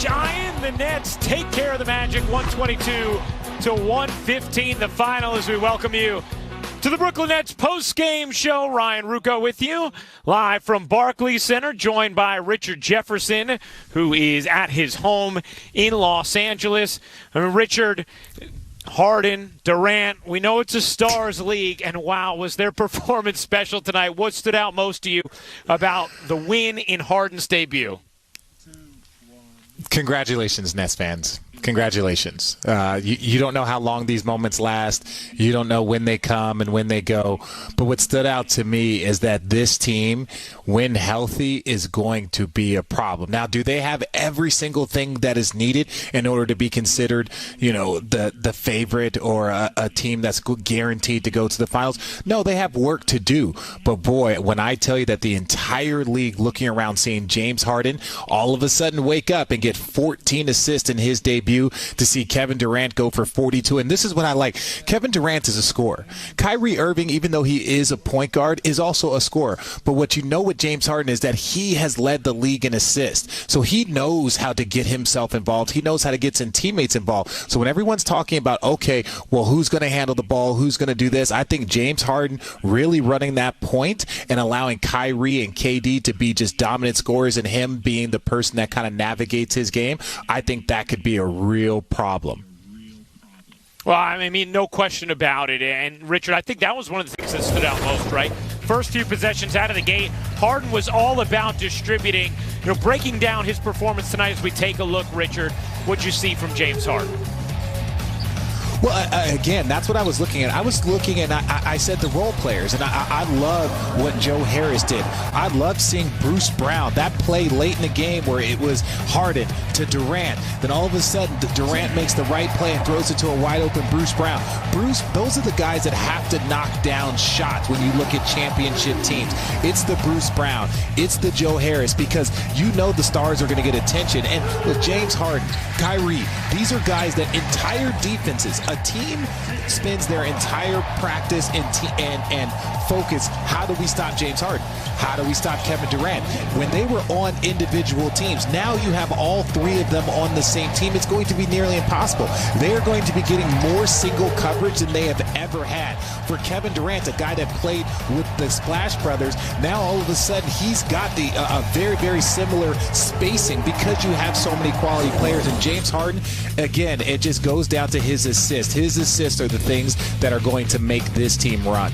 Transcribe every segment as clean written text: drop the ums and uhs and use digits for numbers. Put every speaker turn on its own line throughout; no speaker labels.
Giant. The Nets take care of the Magic, 122-115. The final as we welcome you to the Brooklyn Nets post-game show. Ryan Ruocco with you, live from Barclays Center, joined by Richard Jefferson, who is at his home in Los Angeles. Richard, Harden, Durant, we know it's a stars league, and wow, was their performance special tonight. What stood out most to you about the win in Harden's debut?
Congratulations, Nets fans. Congratulations. You don't know how long these moments last. You don't know when they come and when they go. But what stood out to me is that this team, when healthy, is going to be a problem. Now, do they have every single thing that is needed in order to be considered, the favorite or a team that's guaranteed to go to the finals? No, they have work to do. But boy, when I tell you that the entire league looking around seeing James Harden all of a sudden wake up and get 14 assists in his debut, to see Kevin Durant go for 42. And this is what I like. Kevin Durant is a scorer. Kyrie Irving, even though he is a point guard, is also a scorer. But what you know with James Harden is that he has led the league in assists. So he knows how to get himself involved. He knows how to get some teammates involved. So when everyone's talking about, okay, well, who's going to handle the ball? Who's going to do this? I think James Harden really running that point and allowing Kyrie and KD to be just dominant scorers and him being the person that kind of navigates his game, I think that could be a real problem.
Well, I mean, no question about it. And, Richard, I think that was one of the things that stood out most, right? First few possessions out of the gate, Harden was all about distributing, breaking down his performance tonight as we take a look, Richard. What'd you see from James Harden?
Well, again, that's what I was looking at. I was looking at, I said the role players, and I love what Joe Harris did. I loved seeing Bruce Brown, that play late in the game where it was Harden to Durant. Then all of a sudden, Durant makes the right play and throws it to a wide-open Bruce Brown. Those are the guys that have to knock down shots when you look at championship teams. It's the Bruce Brown. It's the Joe Harris, because the stars are going to get attention. And with James Harden, Kyrie, these are guys that entire defenses, a team spends their entire practice and focus. How do we stop James Harden? How do we stop Kevin Durant? When they were on individual teams, now you have all three of them on the same team. It's going to be nearly impossible. They are going to be getting more single coverage than they have ever had. For Kevin Durant, a guy that played with the Splash Brothers, now all of a sudden he's got the very, very similar spacing because you have so many quality players. And James Harden, again, it just goes down to his assists. His assists are the things that are going to make this team run.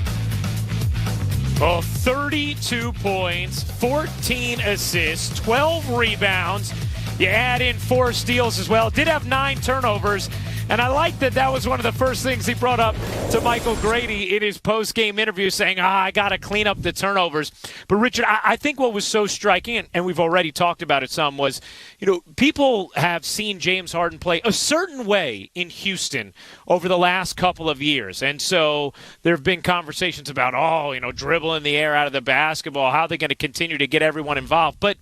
Well, 32 points, 14 assists, 12 rebounds. You add in 4 steals as well. Did have 9 turnovers. And I like that was one of the first things he brought up to Michael Grady in his post-game interview, saying, I got to clean up the turnovers. But, Richard, I think what was so striking, and we've already talked about it some, was, people have seen James Harden play a certain way in Houston over the last couple of years. And so there have been conversations about, dribbling the air out of the basketball, how are they going to continue to get everyone involved. But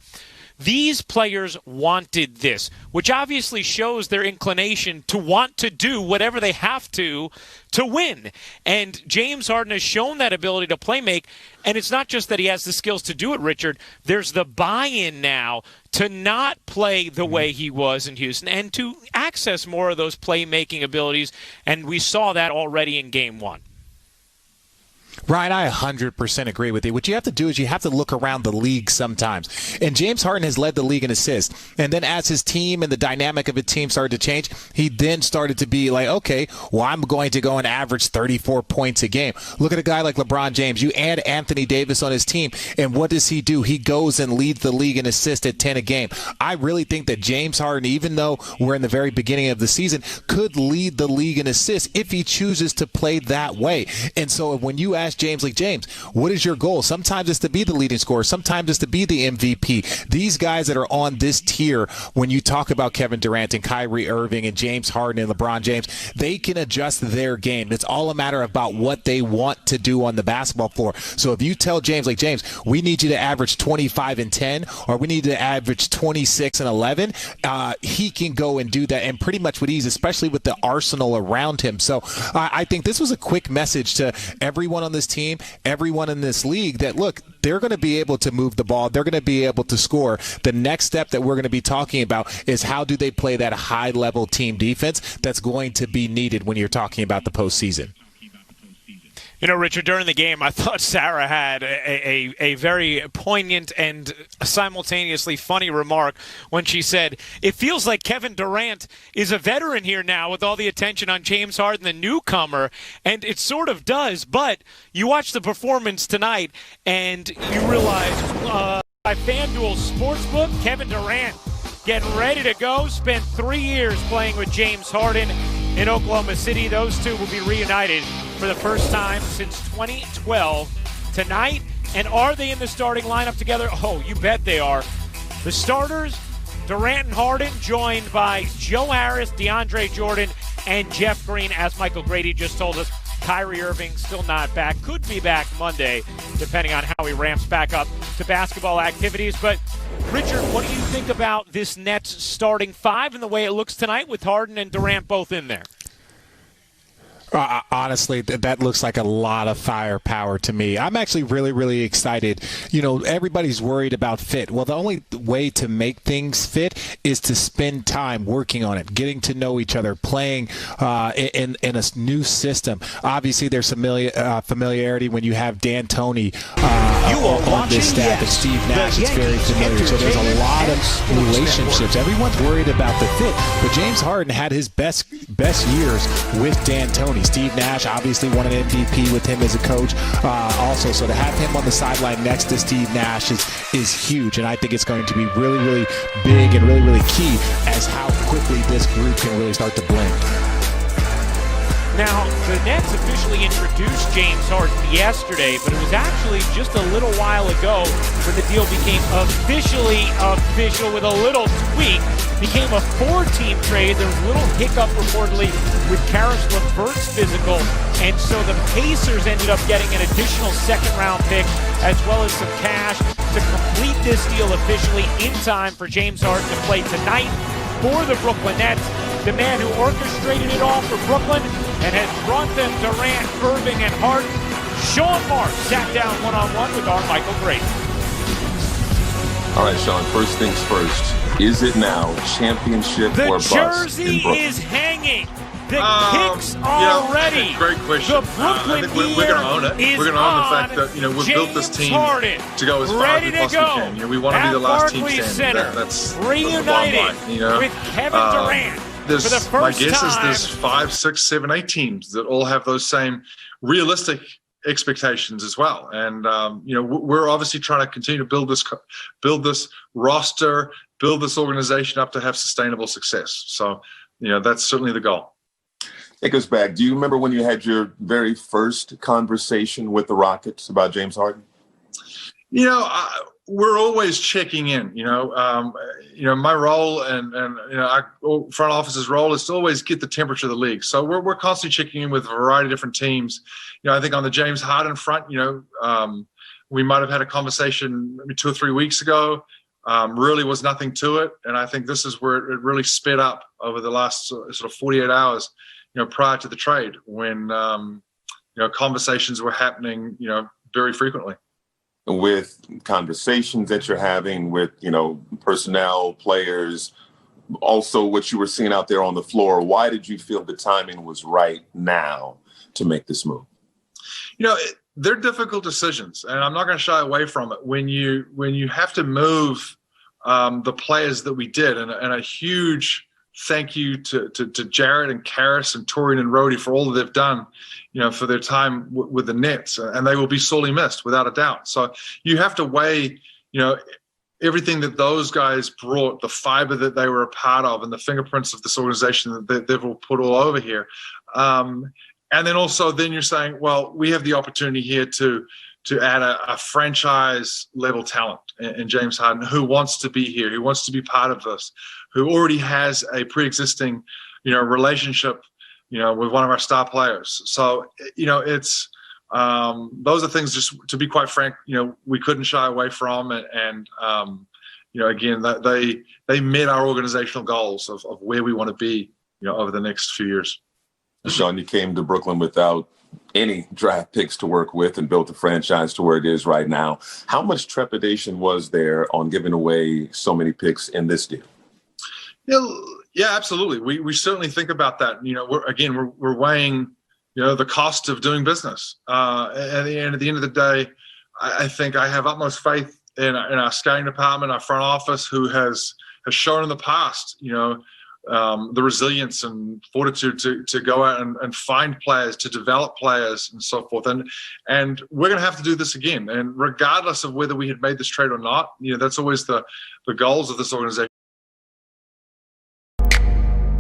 these players wanted this, which obviously shows their inclination to want to do whatever they have to win. And James Harden has shown that ability to play make, and it's not just that he has the skills to do it, Richard. There's the buy-in now to not play the way he was in Houston and to access more of those playmaking abilities, and we saw that already in Game 1.
Ryan, I 100% agree with you. What you have to do is you have to look around the league sometimes. And James Harden has led the league in assists. And then as his team and the dynamic of a team started to change, he then started to be like, okay, well, I'm going to go and average 34 points a game. Look at a guy like LeBron James. You add Anthony Davis on his team, and what does he do? He goes and leads the league in assists at 10 a game. I really think that James Harden, even though we're in the very beginning of the season, could lead the league in assists if he chooses to play that way. And so when you ask James, like, James, what is your goal? Sometimes it's to be the leading scorer. Sometimes it's to be the MVP. These guys that are on this tier, when you talk about Kevin Durant and Kyrie Irving and James Harden and LeBron James, they can adjust their game. It's all a matter about what they want to do on the basketball floor. So if you tell James, like, James, we need you to average 25 and 10, or we need to average 26 and 11, he can go and do that, and pretty much with ease, especially with the arsenal around him. So I think this was a quick message to everyone on this team, everyone in this league, that, look, they're going to be able to move the ball. They're going to be able to score. The next step that we're going to be talking about is how do they play that high-level team defense that's going to be needed when you're talking about the postseason.
You know, Richard, during the game, I thought Sarah had a very poignant and simultaneously funny remark when she said, it feels like Kevin Durant is a veteran here now with all the attention on James Harden, the newcomer, and it sort of does, but you watch the performance tonight and you realize by FanDuel Sportsbook, Kevin Durant getting ready to go, spent 3 years playing with James Harden in Oklahoma City. Those two will be reunited for the first time since 2012 tonight. And are they in the starting lineup together? Oh, you bet they are. The starters, Durant and Harden, joined by Joe Harris, DeAndre Jordan, and Jeff Green, as Michael Grady just told us. Kyrie Irving still not back. Could be back Monday, depending on how he ramps back up to basketball activities. But, Richard, what do you think about this Nets starting five and the way it looks tonight with Harden and Durant both in there?
Honestly, that looks like a lot of firepower to me. I'm actually really, really excited. You know, everybody's worried about fit. Well, the only way to make things fit is to spend time working on it, getting to know each other, playing in a new system. Obviously, there's familiarity when you have D'Antoni on this staff, and Steve Nash is very familiar. So there's a lot of relationships. Everyone's worried about the fit, but James Harden had his best years with D'Antoni. Steve Nash obviously won an MVP with him as a coach also. So to have him on the sideline next to Steve Nash is huge. And I think it's going to be really, really big and really, really key as how quickly this group can really start to blend.
Now, the Nets officially introduced James Harden yesterday, but it was actually just a little while ago when the deal became officially official with a little tweak. Became a 4-team trade. There was a little hiccup reportedly with Karis LeVert's physical, and so the Pacers ended up getting an additional second-round pick as well as some cash to complete this deal officially in time for James Harden to play tonight for the Brooklyn Nets. The man who orchestrated it all for Brooklyn and has brought them Durant, Irving, and Harden, Sean Marks, sat down one-on-one with our Michael Grady.
All right, Sean, first things first. Is it now championship or bust in Brooklyn?
The jersey is hanging. The kicks are ready.
Great question.
The Brooklyn
I think we're going to own it. We're going to own the fact that we've built this team to go as far as we possibly can. We want to be the last team standing. That's
reunited with Kevin Durant. For the first
my guess
time.
is there's 5, 6, 7, 8 teams that all have those same realistic expectations as well. And we're obviously trying to continue to build this roster, build this organization up to have sustainable success. So that's certainly the goal.
Take us back. Do you remember when you had your very first conversation with the Rockets about James Harden?
We're always checking in. My role and our front office's role is to always get the temperature of the league. So we're constantly checking in with a variety of different teams. I think on the James Harden front, we might have had a conversation maybe 2 or 3 weeks ago. Really was nothing to it, and I think this is where it really sped up over the last sort of 48 hours. Prior to the trade, when conversations were happening, very frequently.
With conversations that you're having with, personnel, players, also what you were seeing out there on the floor, why did you feel the timing was right now to make this move?
They're difficult decisions, and I'm not going to shy away from it. When you have to move the players that we did, and a huge thank you to Jared and Karis and Torian and Rhodey for all that they've done, for their time with the Nets, and they will be sorely missed without a doubt. So you have to weigh, everything that those guys brought, the fiber that they were a part of, and the fingerprints of this organization that they've all put all over here. And then also you're saying, well, we have the opportunity here to add a franchise level talent in James Harden, who wants to be here, who wants to be part of this, who already has a pre-existing, relationship, with one of our star players. So, it's those are things, just to be quite frank, we couldn't shy away from it. And again, they met our organizational goals of where we want to be, over the next few years.
Sean, you came to Brooklyn without any draft picks to work with and built the franchise to where it is right now. How much trepidation was there on giving away so many picks in this deal?
Yeah, absolutely. We certainly think about that. We're weighing, the cost of doing business. At the end of the day, I think I have utmost faith in our scouting department, our front office, who has shown in the past, the resilience and fortitude to go out and find players, to develop players and so forth. And we're going to have to do this again. And regardless of whether we had made this trade or not, that's always the goals of this organization.